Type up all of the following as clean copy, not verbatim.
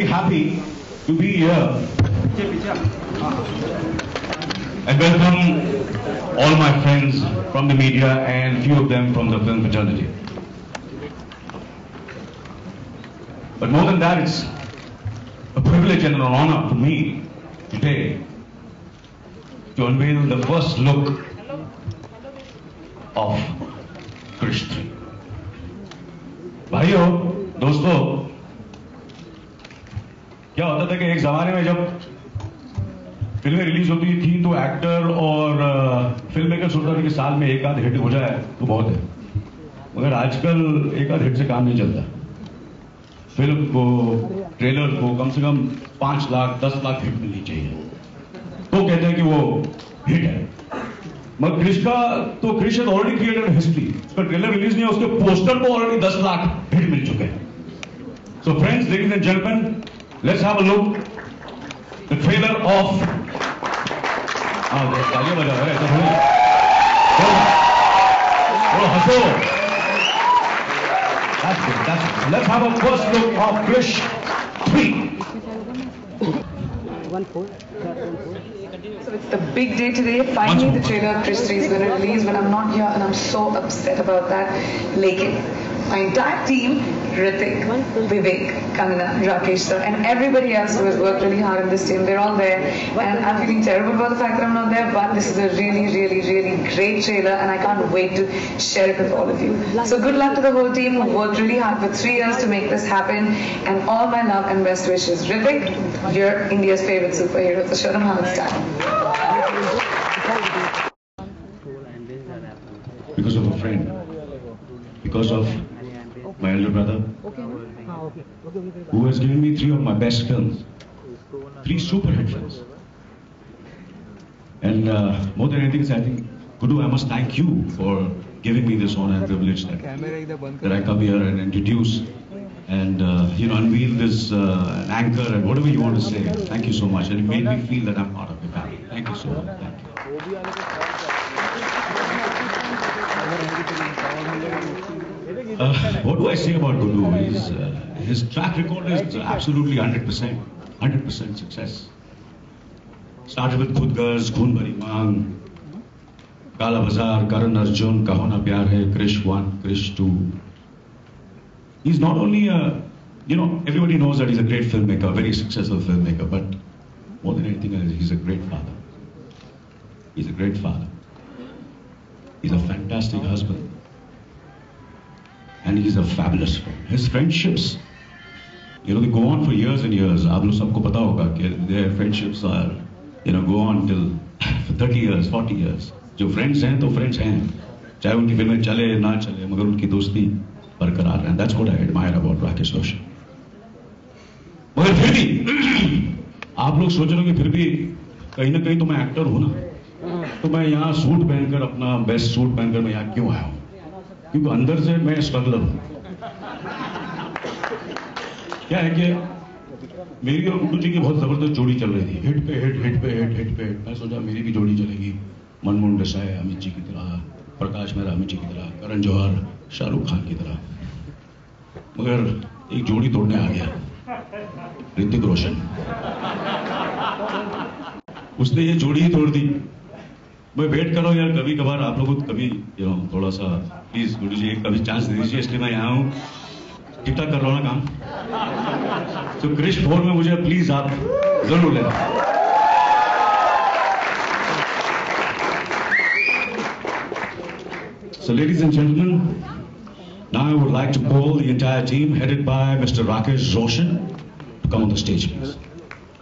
happy to be here and welcome all my friends from the media and few of them from the film fraternity. But more than that, it's a privilege and an honor for me today to unveil the first look of Krish 3. भाइयों, दोस्तों, क्या होता था कि एक जमाने में जब फिल्में रिलीज होती थी तो एक्टर और फिल्म मेकर सोचता था कि साल में एक आध हिट हो जाए तो बहुत है, मगर आजकल एक आध हिट से काम नहीं चलता। फिल्म को, ट्रेलर को कम से कम 5 लाख 10 लाख हिट मिलनी चाहिए तो कहते हैं कि वो हिट है। मगर क्रिश का तो Krrish has already created history. उसका ट्रेलर रिलीज नहीं है, उसके पोस्टर को ऑलरेडी 10 लाख हिट मिल चुके हैं। So friends, ladies and gentleman, let's have a look the trailer of तालियां बजा रहे हैं थोड़ा हंसो। That's good, that's good. Let's have a first look of Krish 3. So it's the big day today. Finally, the trailer of Krish 3 is going to release when I'm not here, and I'm so upset about that. Lekin, my entire team, Ritik, Vivek, Kanana, Rakesh sir, and everybody else who has worked really hard in this team, they're all there. And I'm feeling terrible about the fact that I'm not there, but this is a really, really, really great trailer, and I can't wait to share it with all of you. So good luck to the whole team who worked really hard for 3 years to make this happen, and all my love and best wishes. Ritik, you're India's favorite superhero, so show them how it's done. Because of a friend, because of my elder brother, who has given me 3 of my best films, 3 super hit films. And more than anything, I think, Gudu, I must thank you for giving me this honor and privilege that I come here and introduce and unveil this anchor and whatever you want to say. Thank you so much, and it made me feel that I'm part of the family. Thank you so much. Thank you. What do I say about Gudu? His track record is absolutely 100% success. Started with Khudgarz, Khoon Bhari Maang, Kala Bazaar, Karan Arjun, Ka Hona Pyar Hai, Krish 1, Krish 2. He's not only everybody knows that he's a great filmmaker, very successful filmmaker, but more than anything else, he's a great father. He's a great father. He's a fantastic husband. And he's a fabulous friend. His friendships, they go on for years and years. आप लोग सबको पता होगा कि their friendships are, go on till 30 years, 40 years. जो friends हैं तो friends हैं, चाहे उनकी फिल्में चले ना चले, मगर उनकी दोस्ती बरकरार है. That's what I admire about Rakesh Roshan. मगर फिर भी आप लोग सोच रहे हो कि फिर भी कहीं ना कहीं तो मैं एक्टर हूं ना, तो मैं यहाँ सूट पहनकर, अपना बेस्ट सूट पहनकर मैं यहाँ क्यों आया हूँ? क्योंकि अंदर से मैं स्ट्रगलर हूं. क्या है कि मेरी और गुड्डू जी की बहुत जबरदस्त जोड़ी चल रही थी, हिट पे हिट, हिट पे हिट, हिट पे हिट. मैं सोचा मेरी भी जोड़ी चलेगी, मनमोहन देसाई अमित जी की तरह, प्रकाश मेहरा अमित जी की तरह, करण जौहर शाहरुख खान की तरह. मगर एक जोड़ी तोड़ने आ गया, ऋतिक रोशन. उसने ये जोड़ी ही तोड़ दी. मैं वेट कर रहा हूँ यार, कभी कभार आप लोगों को कभी थोड़ा सा प्लीज गुड्डू जी कभी चांस दे दीजिए, इसलिए मैं यहाँ हूँ. ठीक ठाक कर रहा हूँ ना काम. तो क्रिश 4 में मुझे प्लीज आप जरूर लेना. So ladies and gentlemen, now I would like to call the entire team headed by Mr. Rakesh Roshan to come on the stage, please.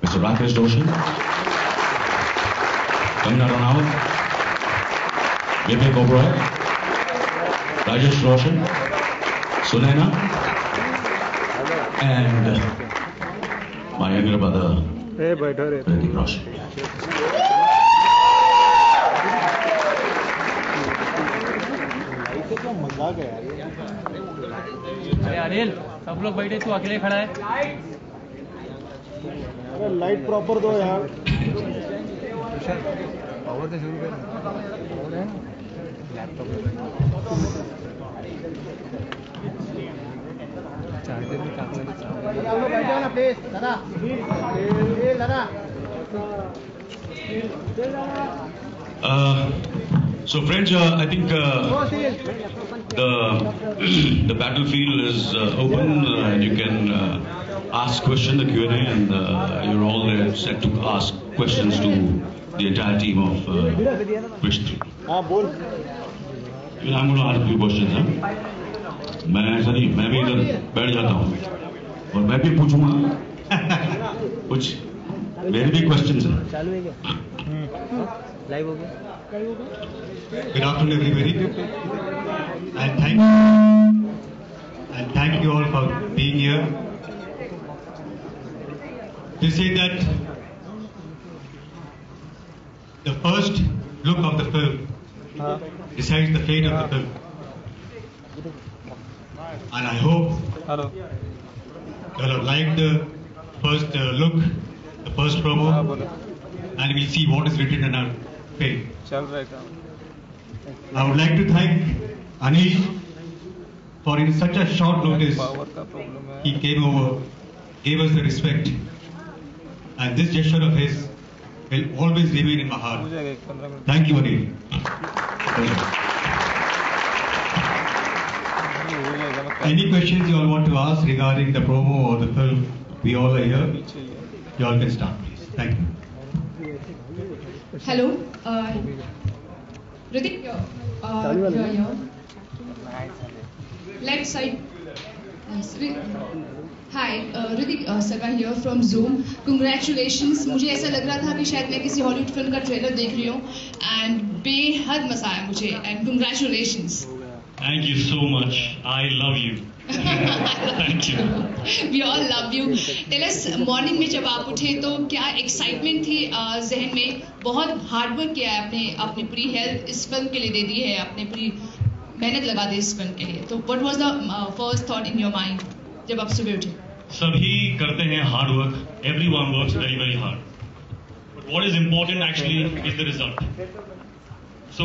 Mr. Rakesh Roshan, Kangana Ranaut, Vivek Oberoi, Rajesh Roshan, Sunaina, and my younger brother, Hrithik Roshan. अरे अनिल, सब लोग बैठे, तू अकेले खड़ा है. अरे light proper दो यार. पावर से शुरू कर. लैपटॉप चार्जर में काफी आप लोग बैठ जाओ ना प्लीज दादा दादा So friends, I think the battlefield is open and you can ask questions, the Q&A, and you're all set to ask questions to the entire team of Wish 3. हाँ बोल I'm going to ask few questions. मैं ऐसा नहीं, मैं भी इधर बैठ जाता हूँ और मैं भी पूछूंगा कुछ मेरे भी क्वेश्चंस हैं. चालू है क्या लाइव हो गया Good afternoon, everybody, and thank you all for being here. To say that the first look of the film decides the fate of the film, and I hope you'll have liked the first look, the first promo, and we'll see what is written in our page. I would like to thank Anish for in such a short notice he came over, gave us the respect, and this gesture of his will always remain in my heart. Thank you, Anish. Any questions you all want to ask regarding the promo or the film? We all are here. You all can start, please. Thank you. Hello, Ritik, here. Left side. Hi, Ritik Sarva here from Zoom. Congratulations. मुझे ऐसा लग रहा था कि शायद मैं किसी Hollywood film का ट्रेलर देख रही हूँ and बेहद मजा आया मुझे and congratulations. Thank you so much. I love you. Thank you. We all love you. Tell us, morning में जब आप उठे तो क्या excitement थी जहन में? बहुत hard work किया है अपनी पूरी health इस फिल्म के लिए दे दी है, अपने पूरी मेहनत लगा दी इस फिल्म के लिए. तो what was the first thought in your mind जब आप सुबह उठे? सभी करते हैं hard work. Everyone works very very hard. But what is important actually is the result. So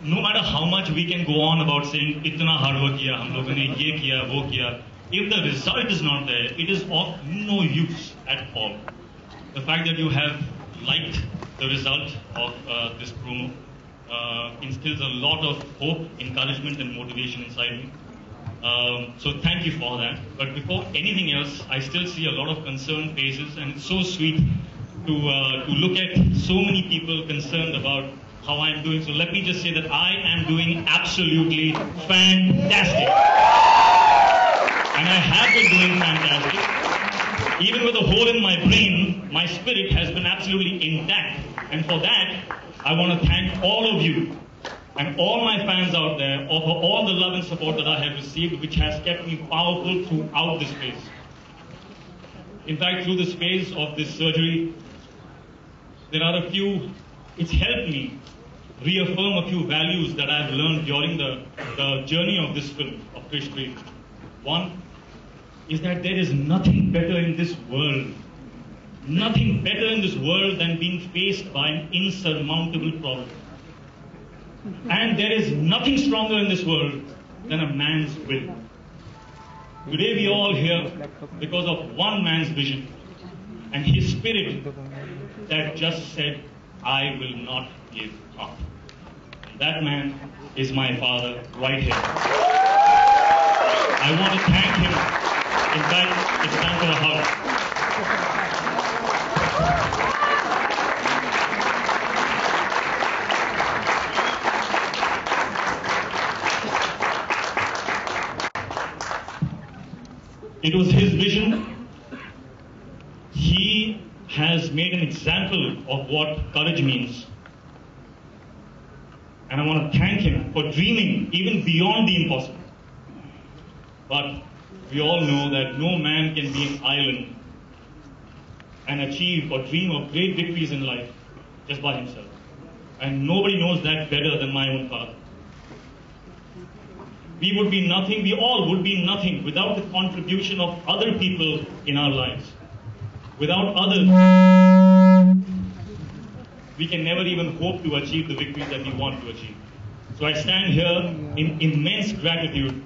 no matter how much we can go on about saying इतना hard work किया हम लोगों ने ये किया वो किया, if the result is not there, it is of no use at all. The fact that you have liked the result of this promo instills a lot of hope, encouragement and motivation inside me. So thank you for that. But before anything else, I still see a lot of concerned faces, and it's so sweet to look at so many people concerned about how I am doing. So let me just say that I am doing absolutely fantastic. And I have been doing fantastic. Even with a hole in my brain, my spirit has been absolutely intact. And for that, I want to thank all of you and all my fans out there for all the love and support that I have received, which has kept me powerful throughout this phase. In fact, through this phase of this surgery, there are it's helped me reaffirm a few values that I've learned during the journey of this film, of Krish 3. One is that there is nothing better in this world than being faced by an insurmountable problem. And there is nothing stronger in this world than a man's will. Today we are all here because of one man's vision and his spirit that just said, I will not give up. And that man is my father right here. I want to thank him. In fact, it's time for a hug. It was his vision. He has made an example of what courage means. And I want to thank him for dreaming even beyond the impossible. But we all know that no man can be an island and achieve or dream of great victories in life just by himself. And nobody knows that better than my own father. We would be nothing, we all would be nothing without the contribution of other people in our lives. Without others, we can never even hope to achieve the victories that we want to achieve. So I stand here in immense gratitude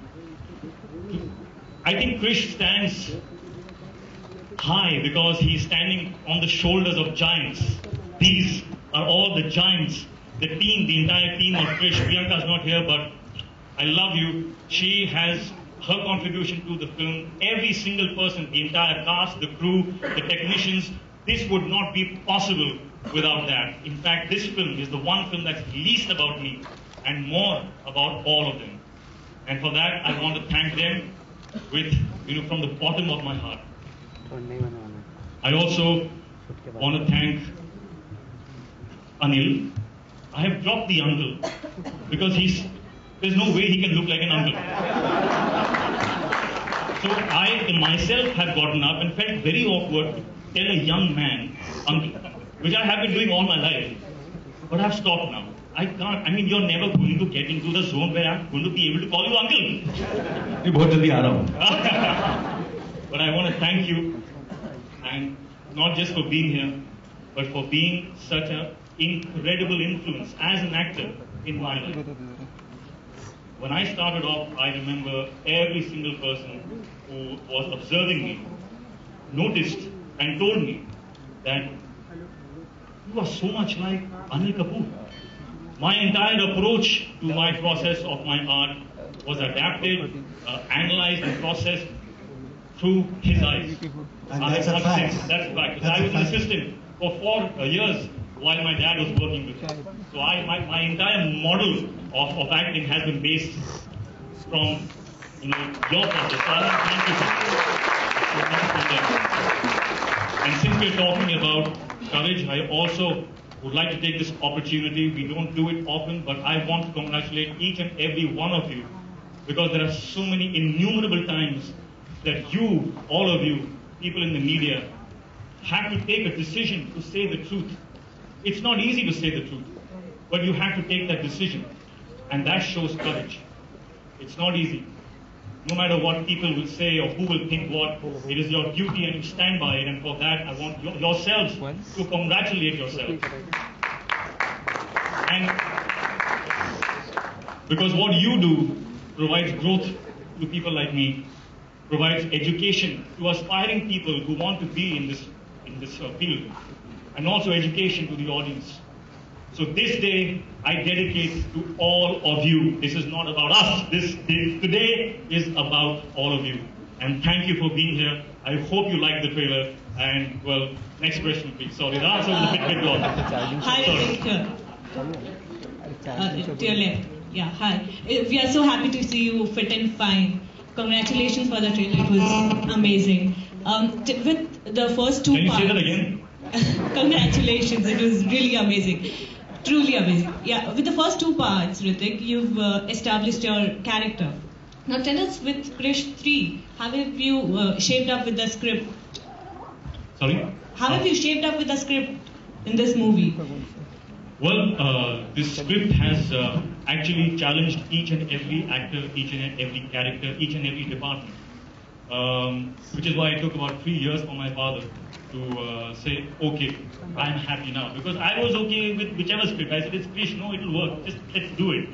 I think Krish stands high because he's standing on the shoulders of giants. These are all the giants, the team, the entire team of Krish. Priyanka's not here, but I love you. She has her contribution to the film. Every single person, the entire cast, the crew, the technicians, this would not be possible without that. In fact, this film is the one film that's least about me and more about all of them. And for that, I want to thank them with, from the bottom of my heart. I also want to thank Anil. I have dropped the uncle because there's no way he can look like an uncle. So I myself have gotten up and felt very awkward to tell a young man uncle, which I have been doing all my life. But I've stopped now. I can't, you're never going to get into the zone where I'm going to be able to call you uncle. मैं बहुत जल्दी आ रहा हूँ. But I want to thank you, and not just for being here, but for being such an incredible influence as an actor in my life. When I started off, I remember every single person who was observing me noticed and told me that you are so much like Anil Kapoor. My entire approach to my process of my art was adapted, analyzed and processed through his eyes. And that's a fact. That's a fact. I was an assistant for 4 years while my dad was working with me. So my entire model of acting has been based from your process. So I want to thank you. And since we're talking about courage, I also would like to take this opportunity. We don't do it often, but I want to congratulate each and every one of you, because there are so many innumerable times that you, all of you, people in the media, have to take a decision to say the truth. It's not easy to say the truth, but you have to take that decision, and that shows courage. It's not easy. No matter what people will say or who will think what, it is your duty and you stand by it, and for that I want yourselves to congratulate yourselves. And because what you do provides growth to people like me, provides education to aspiring people who want to be in this field, and also education to the audience. So this day I dedicate to all of you. This is not about us. Today is about all of you. And thank you for being here. I hope you liked the trailer. And well, next question please. Sorry, the answer was a bit long. Hi, Ritik. To your left. Yeah, hi. We are so happy to see you fit and fine. Congratulations for the trailer. It was amazing. With the first 2 parts. Can you say that again? Congratulations. It was really amazing. Truly amazing. Yeah, with the first 2 parts, Ritik, you've established your character. Now tell us with Krish 3, how have you shaped up with the script? Sorry? How have you shaped up with the script in this movie? Well, this script has actually challenged each and every actor, each and every character, each and every department. Which is why it took about 3 years for my father to say, okay, I'm happy now. Because I was okay with whichever script. I said, it's Krish, no, it'll work, just let's do it.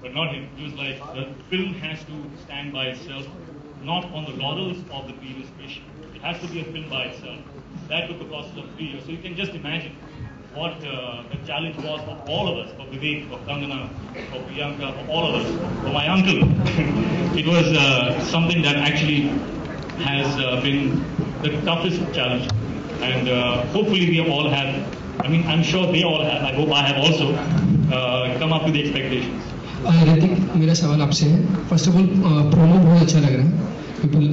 But not him. He was like, the film has to stand by itself, not on the laurels of the previous Krish. It has to be a film by itself. That took a process of 3 years. So you can just imagine what the challenge was for all of us, for Vivek, for Kangana, for Priyanka, for all of us, for my uncle. It was something that actually has been the toughest challenge. And hopefully we all have, I'm sure they all have, I hope I have also, come up to the expectations. Hrithik, मेरा सवाल आपसे है. First of all promo बहुत अच्छा लग रहा है. People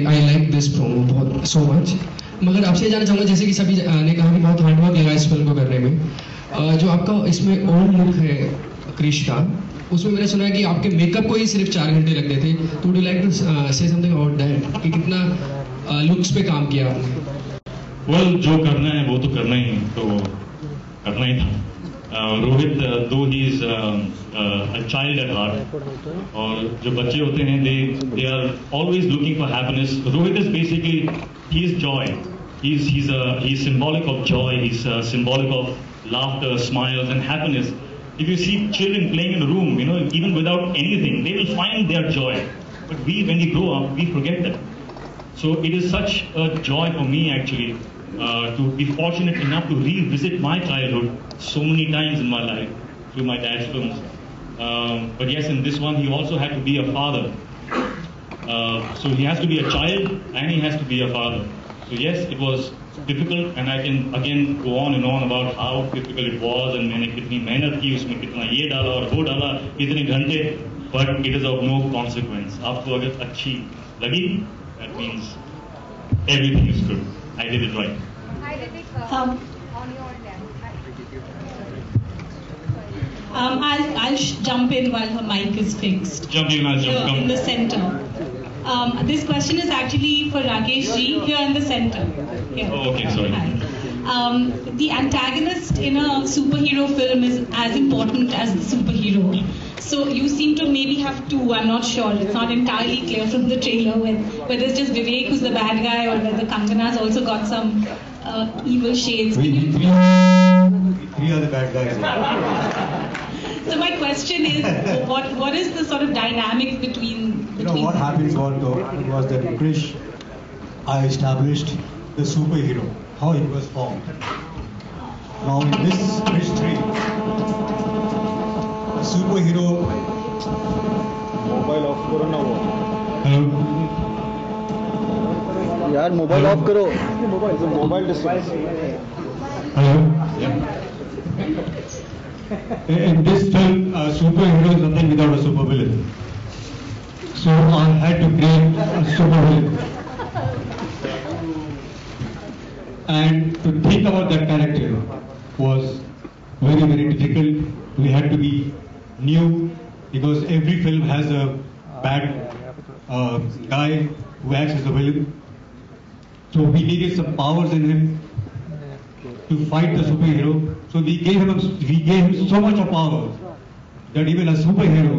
I like this promo बहुत सो मच. मगर आपसे जानना चाहूँगा, जैसे कि सभी ने कहा कि बहुत हार्डवर्क लगा इस फिल्म को करने में. जो आपका इसमें ओल्ड लुक है क्रिश का, उसमें मैंने सुना है कि आपके मेकअप को ही सिर्फ 4 घंटे लगते थे. तो would you like to say something about that, कि कितना लुक्स पे काम किया आपने? वेल, जो करना है वो तो करना ही है, तो करना ही था. Rohit, though he is a child at heart, और जो बच्चे होते हैं they are always looking for happiness. Rohit is basically, he is joy. He's symbolic of joy. He's symbolic of laughter, smiles, and happiness. If you see children playing in a room, even without anything, they will find their joy. But when we grow up, we forget that. So it is such a joy for me actually to be fortunate enough to revisit my childhood so many times in my life through my dad's films. But yes, in this one, he also had to be a father. So he has to be a child and he has to be a father. So yes, it was difficult, and I can again go on and on about how difficult it was, and मैंने कितनी मेहनत की, उसमें कितना ये डाला और वो डाला, कितने घंटे, but it is of no consequence. आपको अगर अच्छी लगी, that means everything is good. I did it right. Hi, Ritik. On your I'll jump in while her mic is fixed. Jump in, I'll jump. Here in the center. This question is actually for Rakesh ji, here in the center. Here. Oh, okay, sorry. Hi. The antagonist in a superhero film is as important as the superhero. So you seem to maybe have two, I'm not sure. It's not entirely clear from the trailer whether it's just Vivek who's the bad guy or whether Kangana's also got some evil shades. Three are the bad guys. So my question is, what is the sort of dynamic between what happened was that Krish, I established the superhero, how it was formed. Now in this Krish 3, the superhero. Mobile of करो ना वो यार mobile of करो mobile distance In this film, superhero is nothing without a supervillain. So I had to create a supervillain. And to think about that character was very, very difficult. We had to be new because every film has a bad guy who acts as a villain. So we needed some powers in him to fight the superhero. So we gave him so much of power that even a superhero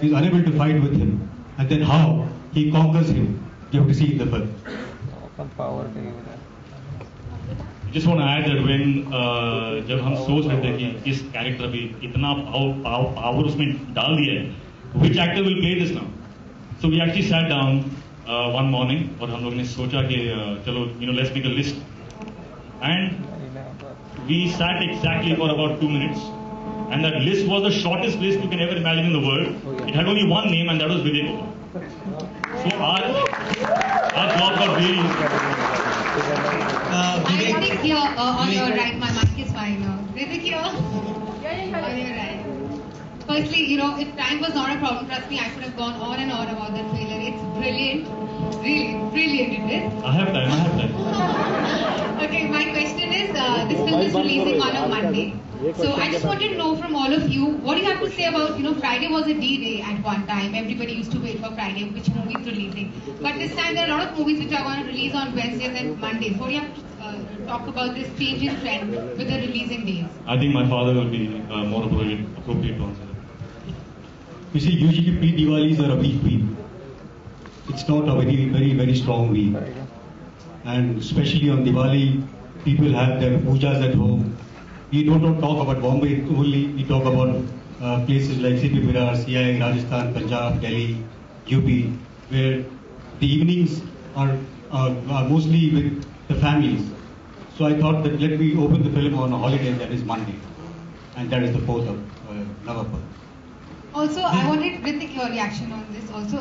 is unable to fight with him. And then how he conquers him, you have to see in the film. I just want to add that when जब हम सोच रहे थे कि इस character भी इतना power उसमें डाल दिया है, which actor will play this now? So we actually sat down one morning और हम लोग ने सोचा कि चलो let's make a list, and we sat exactly for about 2 minutes, and that list was the shortest list you can ever imagine in the world. It had only one name, and that was Vivek Oberoi. So our job got really. I think here on your right, my mic is fine now. Ritik here. On your right. Firstly, if time was not a problem, trust me, I could have gone on and on about the trailer. It's brilliant. Really brilliant it is. I have time. Okay, my question is, this film is releasing on a Monday. So I just wanted to know from all of you, what do you have to say about, Friday was a D-Day at one time. Everybody used to wait for Friday, which movie is releasing. But this time there are a lot of movies which are going to release on Wednesdays and Mondays. What do you have to talk about this change in trend with the releasing days? I think my father will be more appropriate to answer that. You see, usually pre-Diwalis are a weak week. It's not a very, very, very strong week. And especially on Diwali, people have their pujas at home. We don't talk about Bombay only, we talk about places like CP Virar, CI, Rajasthan, Punjab, Delhi, UP, where the evenings are mostly with the families. So I thought that let me open the film on a holiday, that is Monday. And that is the 4th of November. Also, I wanted Ritik your reaction on this. Also, a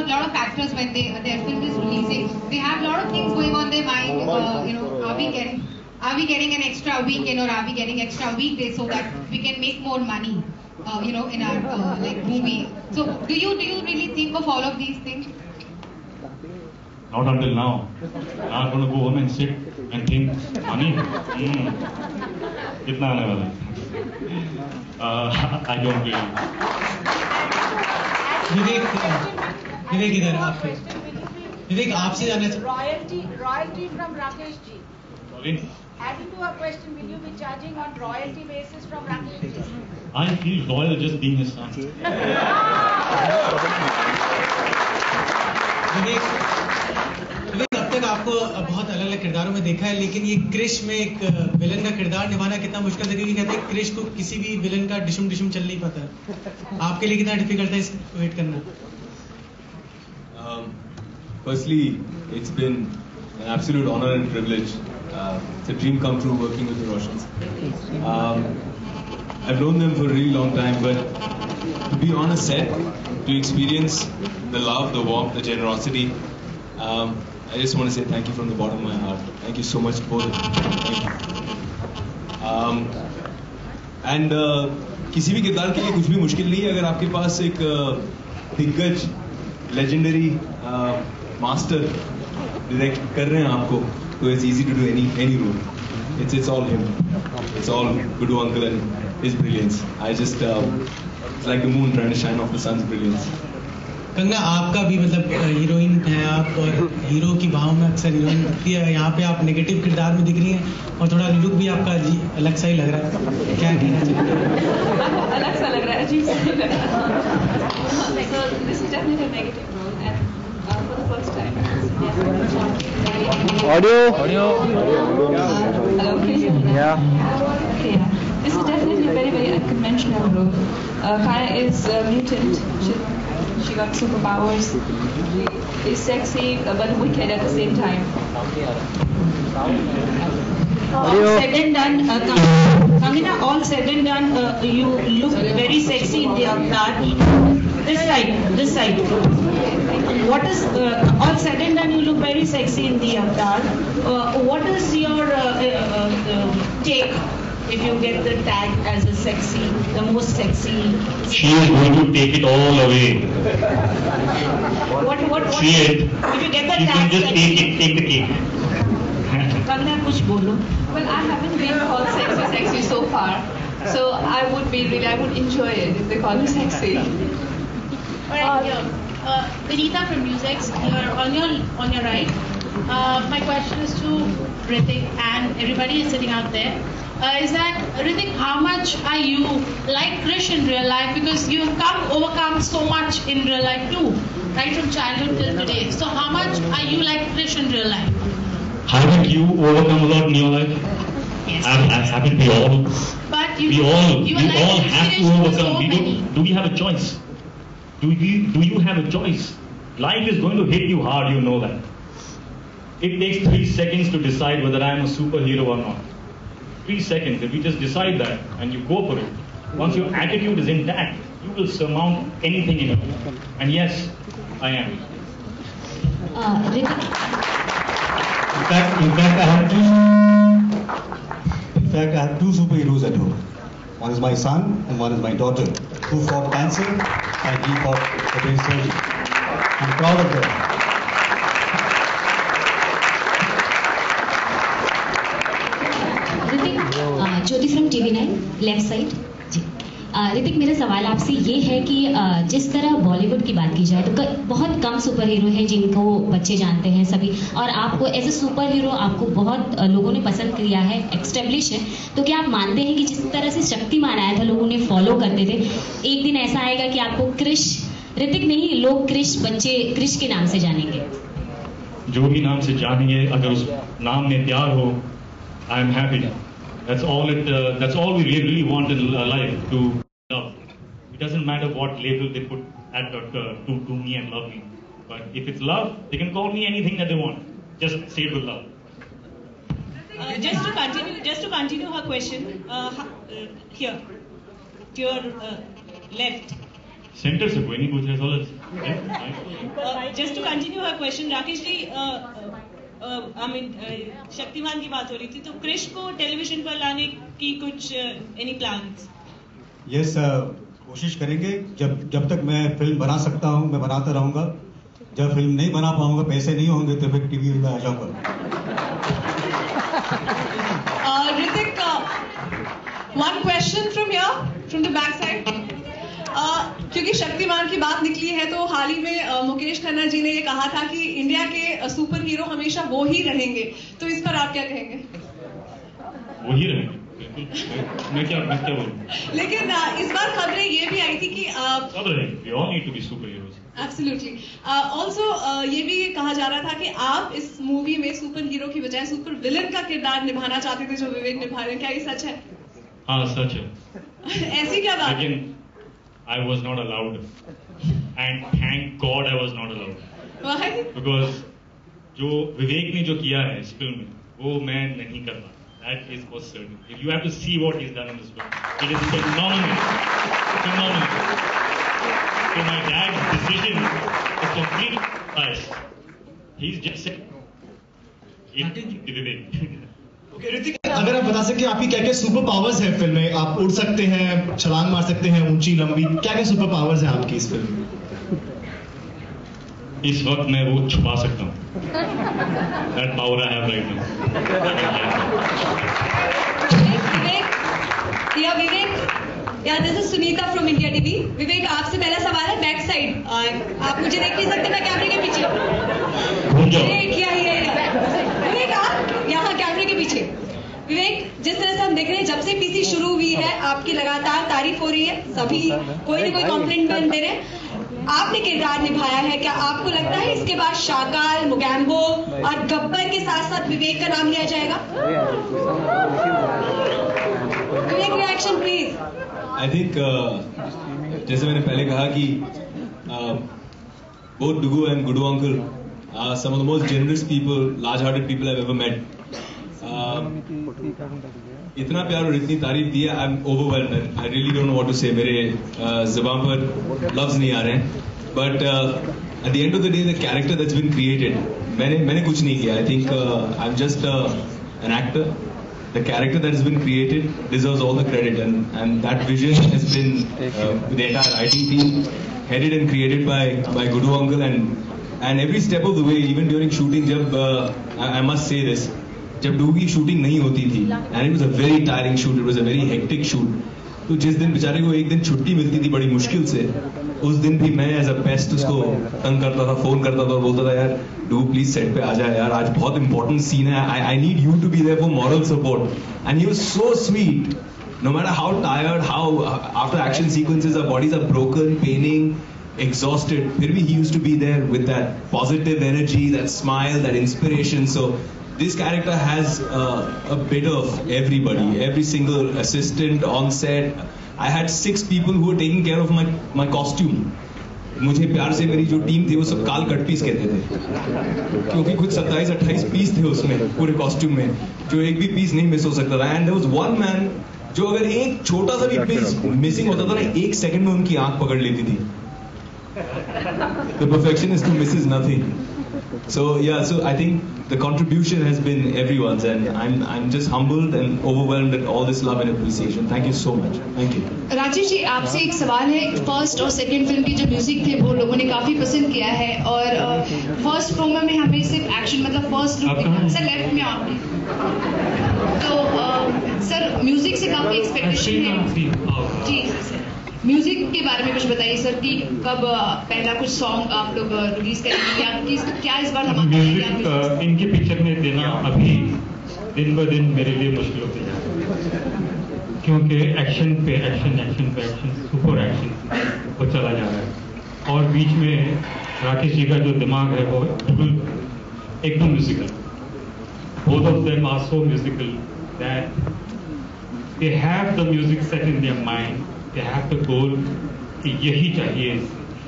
lot of actors when their film is releasing, they have a lot of things going on their mind. Are we getting an extra weekend or are we getting extra weekdays so that we can make more money, in our movie? So, do you really think of all of these things? Not until now. Now I'm going to go home and sit and think, money? Kitna aane wala hai? I don't really. विवेक इधर आपके विवेक आपसे जाना Royalty from Rakesh ji. Sorry? Adding to her question, will you be charging on royalty basis from Rakesh ji? I feel loyal just being his son. विवेक अब तक आपको बहुत अलग अलग किरदारों में देखा है, लेकिन ये क्रिश में एक विलन का किरदार निभाना कितना मुश्किल है, क्योंकि कहते हैं क्रिश को किसी भी विलन का डिशुम चल नहीं पाता। आपके लिए कितना डिफिकल्ट है इसको वेट करना? Firstly, it's been an absolute honor and privilege. It's a dream come true working with the Roshans. I've known them for a really long time, but to be on a set, to experience the love, the warmth, the generosity, I just want to say thank you from the bottom of my heart. Thank you so much, both of you. Thank you. And किसी भी किरदार के लिए कुछ भी मुश्किल नहीं है अगर आपके पास एक दिग्गज लेजेंडरी मास्टर डायरेक्ट कर रहे हैं आपको, तो it's easy to do any role. It's all him. It's all Gudu uncle and his brilliance. I just it's like the moon trying to shine off the sun's brilliance. Kangana, आपका भी मतलब heroine है आप, और हीरो की भाव में अक्सर हीरोइन लगती है. यहाँ पे आप नेगेटिव किरदार में दिख रही हैं और थोड़ा लुक भी आपका अलग सा ही लग रहा है. क्या कहना चाहिए? अलग सा लग रहा है, अजीब सा नहीं लग रहा. So this is definitely a negative role, and for the first time. Audio. Hello, can you hear me? Yeah. Okay, yeah. This is definitely a very, very unconventional role. Kaya is mutant. She got superpowers. She is sexy but wicked at the same time. All said and done, Kangana, all said and done, you look very sexy in the avatar. This side. What is all said and done? You look very sexy in the avatar. What is your take if you get the tag as a sexy, the most sexy? She is going to take it all away. What? See it. If you get the You tag, can just take the cake. Kangana, कुछ बोलो. Well, I haven't been called sexy so far, so I would enjoy it if they call me sexy. Alright, Vinita from Musex, you're on your right. My question is to Hrithik and everybody is sitting out there. Is that, Hrithik, how much are you like Krish in real life? Because you've overcome so much in real life too, right from childhood till today. So how much are you like Krish in real life? Haven't you overcome a lot in your life? Yes. Haven't we all? But we all have to overcome. Do we have a choice? Do you have a choice? Life is going to hit you hard, you know that. It takes 3 seconds to decide whether I am a superhero or not. 3 seconds. If you just decide that and you go for it, once your attitude is intact, you will surmount anything in your life. And yes, I am. In fact, I have two superheroes at home. One is my son and one is my daughter, who fought cancer and he fought against surgery. I'm proud of them. Jyoti from TV9 left side ji. Hrithik, मेरा सवाल आपसे ये है कि जिस तरह बॉलीवुड की बात की जाए तो बहुत कम सुपर हीरो हैं जिनको बच्चे जानते हैं सभी, और आपको एज ए सुपर हीरो आपको बहुत लोगों ने पसंद किया है, एस्टेब्लिश है. तो क्या आप मानते हैं कि जिस तरह से शक्तिमान आया था लोग उन्हें फॉलो करते थे, एक दिन ऐसा आएगा कि आपको क्रिश, ऋतिक नहीं, लोग क्रिश, बच्चे क्रिश के नाम से जानेंगे? जो भी नाम से जानेंगे, अगर उस नाम में प्यार हो, I am happy. That's all we really want in life, to love. It doesn't matter what label they put at to me and love me. But if it's love, they can call me anything that they want. Just say it with love. Just to continue her question, here, to your left. Center से कोई नहीं पूछ रहा, all just to continue her question, Rakesh ji, Shaktimaan की बात हो रही थी, तो क्रिश को टेलीविजन पर लाने की कुछ एनी प्लान्स? यस, कोशिश करेंगे. जब तक मैं फिल्म बना सकता हूं मैं बनाता रहूंगा. जब फिल्म नहीं बना पाऊंगा, पैसे नहीं होंगे, तो फिर टीवी में आ जाऊंगा. Hrithik, one question from here, from the back side. क्योंकि शक्तिमान की बात निकली है तो हाल ही में मुकेश खन्ना जी ने ये कहा था कि इंडिया के सुपर हीरो हमेशा वो ही रहेंगे, तो इस पर आप क्या कहेंगे? वो ही रहेंगे, मैं क्या बोलूं? लेकिन इस बार खबरें ये भी आई थी कि we all need to be superheroes. Absolutely. Also ये भी कहा जा रहा था कि आप इस मूवी में सुपर हीरो की बजाय सुपर विलन का किरदार निभाना चाहते थे जो विवेक निभा रहे हैं. क्या ये सच है? हाँ, सच है. ऐसी क्या बात? I was not allowed, and thank God I was not allowed. Why? Because जो विवेक ने जो किया है इस फिल्म में वो मैं नहीं कर रहा. That is for certain. If you have to see what he's done in this film, it is phenomenal. Phenomenal. So my dad's decision is completely biased. He's just said, Vivek. Okay, Hrithik, अगर आप बता सके आपकी क्या क्या super powers है film में? आप उड़ सकते हैं, छलांग मार सकते हैं, ऊंची लंबी, क्या क्या सुपर पावर्स हैं आपकी इस फिल्म में? इस वक्त मैं वो छुपा सकता हूँ. That power I have right now. This is Sunita from India TV. विवेक, आपसे पहला सवाल है बैक साइड. आप मुझे देख नहीं सकते, मैं कैमरे के पीछे हूँ. विवेक, आप यहाँ कैमरे के पीछे. विवेक, जिस तरह से हम देख रहे हैं जब से पीसी शुरू हुई है आपकी लगातार तारीफ हो रही है, सभी कोई ना कोई कॉम्प्लीमेंट दे रहे हैं. आपने किरदार निभाया है, क्या आपको लगता है इसके बाद शाकाल, मुगैम्बो और गब्बर के साथ साथ विवेक का नाम लिया जाएगा? विवेक, रिएक्शन प्लीज. आई थिंक जैसे मैंने पहले कहा कि both Dugu and Gudu uncle are some of the most generous people, large-hearted people I've ever met. इतना प्यार और इतनी तारीफ दी है, I am overwhelmed. I really don't know what to say. मेरे ज़बान पर लफ्ज नहीं आ रहे हैं. But at the end of the day the character that's been created, मैंने कुछ नहीं किया. I think I am just an actor. The character that has been created deserves all the credit, and that vision has been with the entire writing team, headed and created by Gudu uncle, and every step of the way, even during shooting, जब I must say this, जब डूबू की shooting नहीं होती थी, and it was a very tiring shoot, it was a very hectic shoot. तो जिस दिन बेचारे को एक दिन छुट्टी मिलती थी बड़ी मुश्किल से, उस दिन भी मैं एज अ पेस्ट उसको तंग करता था, फोन करता था और बोलता था यार डू प्लीज सेट पे आ जा यार, आज बहुत इंपॉर्टेंट सीन है, I need you to be there for moral support. And he was so sweet. No matter how tired, how after action sequences our bodies are broken, paining, exhausted, फिर भी he used to be there with that positive energy, that smile, that inspiration. So this character has a bit of everybody, every single assistant on set. I had 6 people who were taking care of my costume. मुझे प्यार से मेरी जो team थी वो सब काल cut piece कहते थे, क्योंकि कुछ 27-28 पीस थे उसमें पूरे कॉस्ट्यूम में, जो एक भी पीस नहीं मिस हो सकता था. And there was one man जो अगर एक छोटा सा भी पीस मिसिंग होता था ना, 1 सेकंड में उनकी आंख पकड़ लेती थी. The perfectionist who misses nothing. So I think the contribution has been everyone's, and I'm just humbled and overwhelmed at all this love and appreciation. Thank you so much. Thank you. Rajesh ji, आपसे एक सवाल है. First और second film के जो music थे वो लोगों ने काफी पसंद किया है, और फर्स्ट प्रोमो में हमें सिर्फ एक्शन, मतलब फर्स्ट लुक सर लेफ्ट में आपने, तो सर म्यूजिक से काफी एक्सपेक्टेशन है जी. सर म्यूजिक के बारे में कुछ बताइए सर, कि कब पहला कुछ सॉन्ग आप लोग रिलीज करेंगे, या क्या इस बार हम म्यूजिक इनकी पिक्चर में देना अभी दिन ब दिन मेरे लिए मुश्किल होती है, क्योंकि एक्शन पे एक्शन सुपर एक्शन वो चला जा रहा है, और बीच में राकेश जी का जो दिमाग है वो एकदम musical. Both of them are so musical that they have the music set in their mind, they have the goal कि यही चाहिए,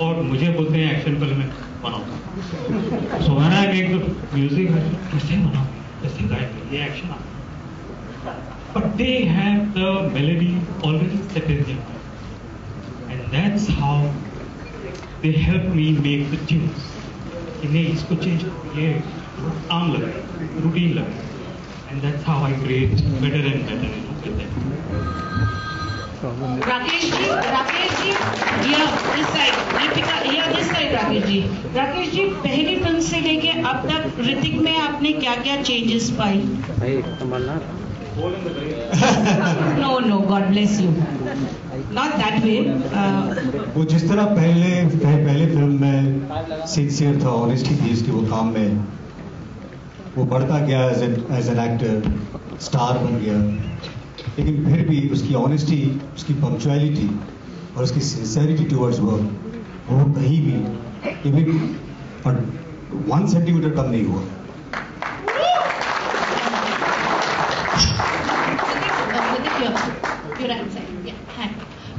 और मुझे बोलते हैं एक्शन फिल्म बनाओ. So when I make the music कैसे बनाओ, कैसे गाएंगे, ये एक्शन आता. But they have the melody already set in their mind, and that's how they help me make the tunes. कि नहीं इसको चेंज, ये आम लगे, रूटीन लगे, and that's how I create better and better with them. Rakesh ji, this side, this side, Rakesh ji, पहली film से लेके अब तक ऋतिक में आपने क्या क्या changes pi? No, God bless you. Not that way. वो जिस तरह पहले फिल्म में सिंसियर था, ऑनेस्टी थी इसकी वो काम में, वो बढ़ता गया एज एन एक्टर, स्टार बन गया. लेकिन फिर भी उसकी ऑनेस्टी, उसकी पंक्चुअलिटी और उसकी सिंसियरिटी टुवर्ड्स वर्क, वो कहीं भी इवन 1 सेंटीमीटर कम नहीं हुआ.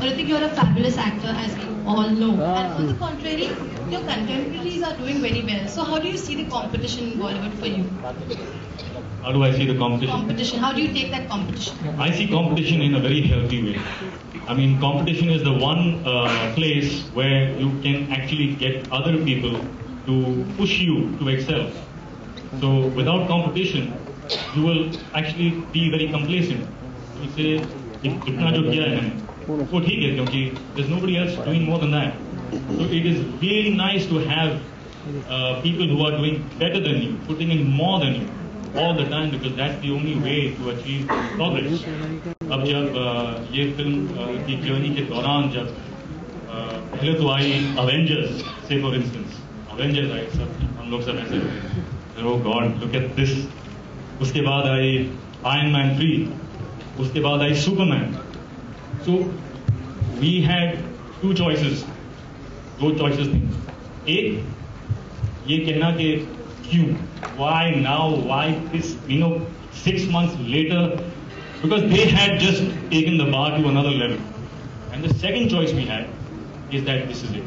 Ritik, you're a fabulous actor, as we all know. And on the contrary, your contemporaries are doing very well. So how do you see the competition in Bollywood for you? How do I see the competition? Competition. How do you take that competition? I see competition in a very healthy way. I mean, competition is the one place where you can actually get other people to push you to excel. So without competition, you will actually be very complacent. You say, "Itna jo kiya hai maine, wo theek hai, kyunki there's nobody else doing more than that." So it is really nice to have people who are doing better than you, putting in more than you all the time, because that's the only way to achieve progress. अब जब ये film की journey के दौरान जब पहले तो आई Avengers, से फॉर इंस्टेंस अवेंजर्स आई, सब हम लोग सब ऐसे ओह गॉड लुक एट दिस, उसके बाद आई आयरन मैन 3, उसके बाद आई सुपरमैन. सो वी हैड दो चॉइसेस थी. एक ये कहना कि क्यों, why now, why this, 6 months later, because they had just taken the bar to another level. And the second choice we had is that this is it.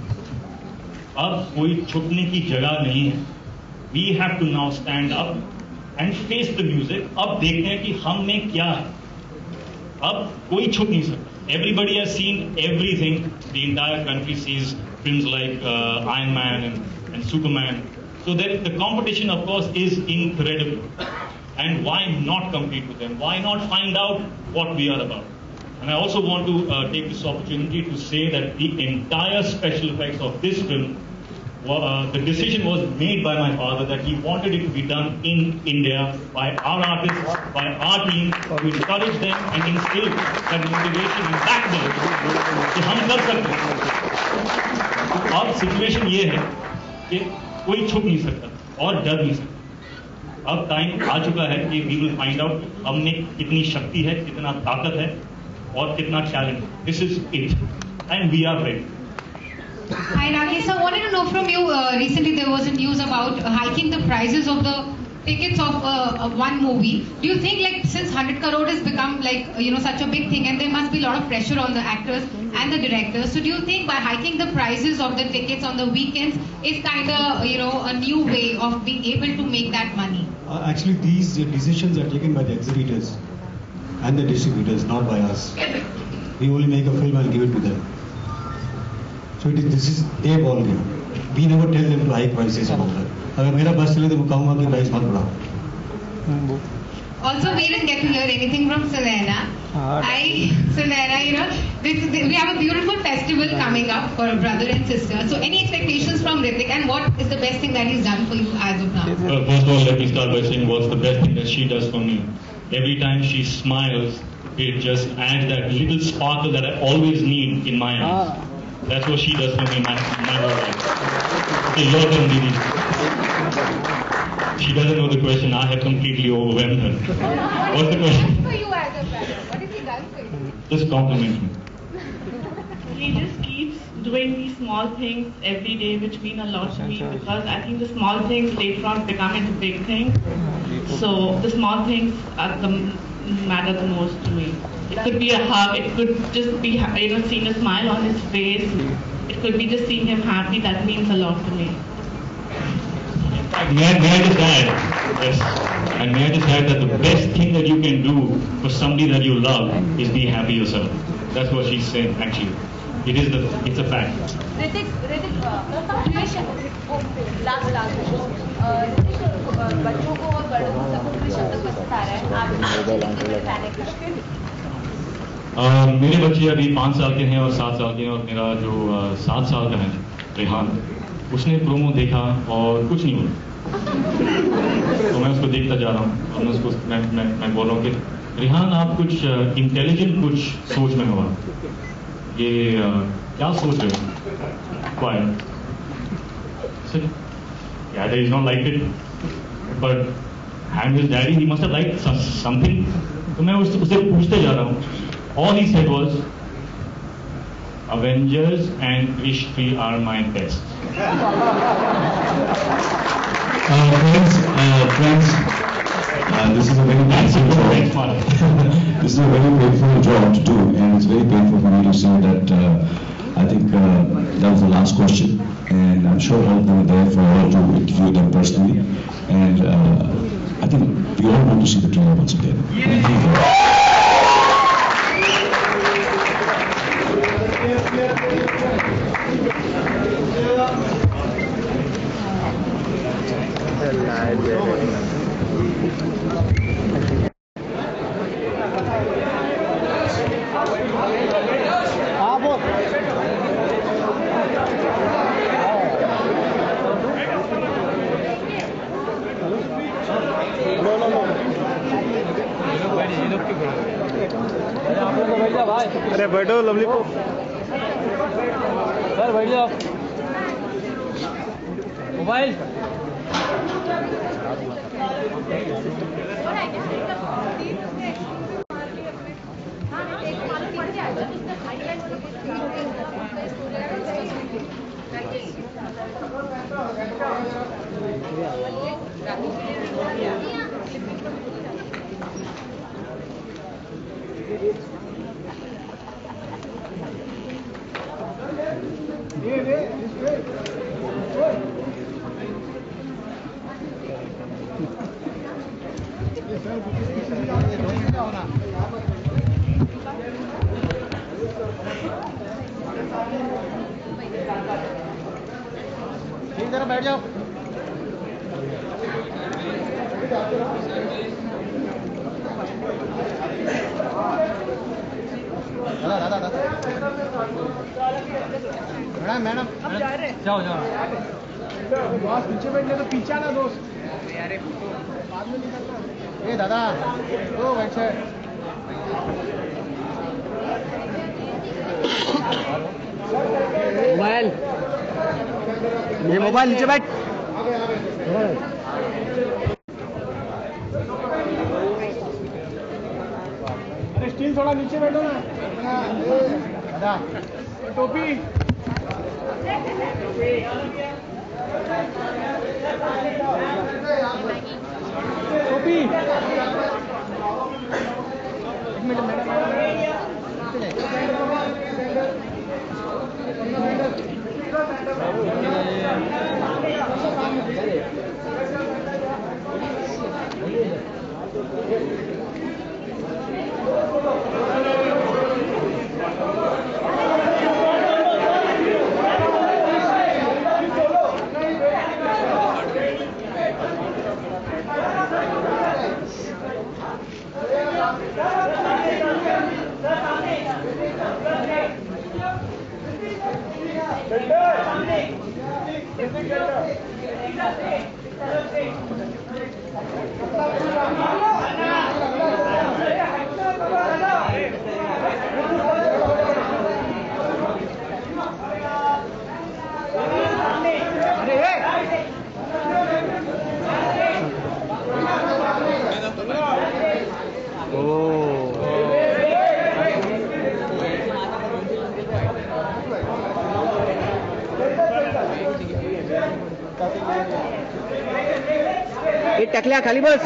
अब कोई छुपने की जगह नहीं है. We have to now stand up and face the music. अब देखते हैं कि हम में क्या है. अब कोई छुप नहीं सकता. Everybody has seen everything. The entire country sees films like Iron Man and Superman. So the competition, of course, is incredible. And why not compete with them? Why not find out what we are about? And I also want to take this opportunity to say that the entire special effects of this film, the decision was made by my father that he wanted it to be done in India by our artists, by our team, to encourage them and instill that motivation and back them कि हम कर सकते हैं. अब situation ये है कि कोई छुप नहीं सकता और डर नहीं सकता. अब टाइम आ चुका है कि वी विल फाइंड आउट हमने कितनी शक्ति है, कितना ताकत है और कितना talent. This is it and we are ready. Hi Rakesh, I wanted to know from you, recently there was a news about hiking the prices of the tickets of one movie. Do you think, like, since 100 crore has become like, such a big thing, and there must be a lot of pressure on the actors and the directors, so do you think by hiking the prices of the tickets on the weekends is kind of, a new way of being able to make that money? Actually, these decisions are taken by the exhibitors and the distributors, not by us. We only make a film and give it to them. So this is their ball game. We never tell them to hike prices about that. अगर मेरा बस चले तो मैं कहूँगा कि price मत बढ़ाओ. Also, we didn't get to hear anything from Sunaina. Sunaina, we have a beautiful festival coming up for a brother and sister. So, any expectations from Ritik, and what is the best thing that he's done for you as of now? First of all, let me start by saying what's the best thing that she does for me. Every time she smiles, it just adds that little sparkle that I always need in my eyes. That's what she does for me, my whole life. Okay, your turn, Didi. She doesn't know the question. I have completely overwhelmed her. What's the question? For you as a brother, what has he done for you? Just compliment me. He just keeps doing these small things every day, which mean a lot to me, because I think the small things later on become into big things. So the small things are matter the most to me. It could be a hug, it could just be seeing a smile on his face, it could be just seeing him happy. That means a lot to me. May I just add, yes, and may I just add that the best thing that you can do for somebody that you love is be happy yourself. That's what she's saying, actually. It's a fact. Ritik, बच्चों को और बड़ों को सबको किस शब्द पसंद आ रहा है? मेरे बच्चे अभी 5 साल के हैं और 7 साल के हैं, और मेरा जो 7 साल का है रेहान, उसने प्रोमो देखा और कुछ नहीं बोला. तो मैं उसको देखता जा रहा हूँ और मैं उसको मैं बोल रहा हूँ कि रेहान, आप कुछ इंटेलिजेंट कुछ सोच में हुआ, ये क्या सोच रहे हो? Why? Yeah, he's not liked it, but and his daddy, he must have liked something. तो मैं उससे पूछते जा रहा हूँ. All he said was, Avengers and Krish 3 are my best. Friends, This is a very painful job. This is a very painful job to do, and it's very painful for me to say that. I think that was the last question, and I'm sure all of them are there for all to interview them personally. And I think we all want to see the trailer once again. Thank you. अरे बैठो lovely को sir बैठ जाओ mobile ठीक जरा बैठ जाओ दादा दादा मैडम मैडम जाओ जाओ बॉस पीछे बैठने तो पीछे ना दोस्त बाद में निकलना ए दादा ओ बैठे मोबाइल ये मोबाइल नीचे बैठ अरे स्टील थोड़ा नीचे बैठो ना दादा टोपी टोपी एक मिनट टकल्या खाली बस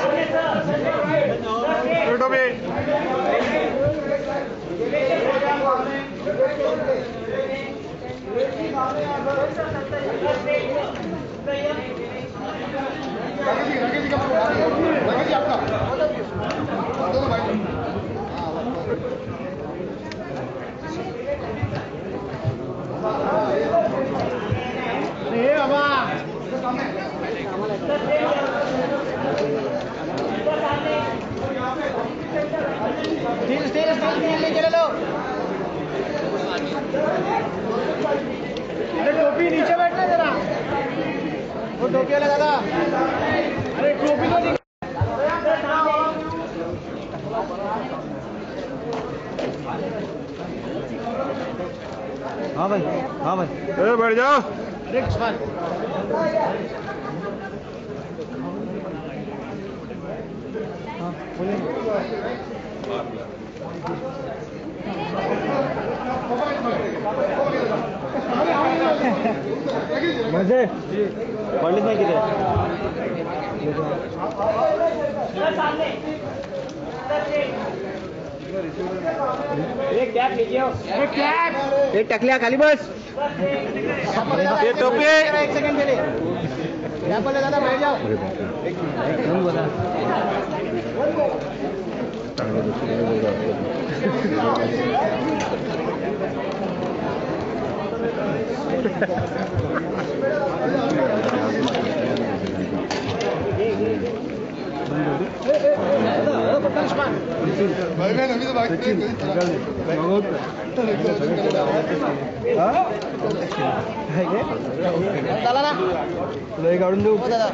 अरे टोपी नीचे बैठना जरा वो टोपी वाला दादा अरे टोपी तो हाँ भाई बैठ जाओ मजे पंडित में किधर एक कैप लीजिए, एक कैप, एक टकलिया खाली बस, ये टोपी एक सेकंड के लिए यहाँ पर लगा था, बैठ जाओ। भाई बहन अभी तो बाकी चला ना लय काढून देऊ दादा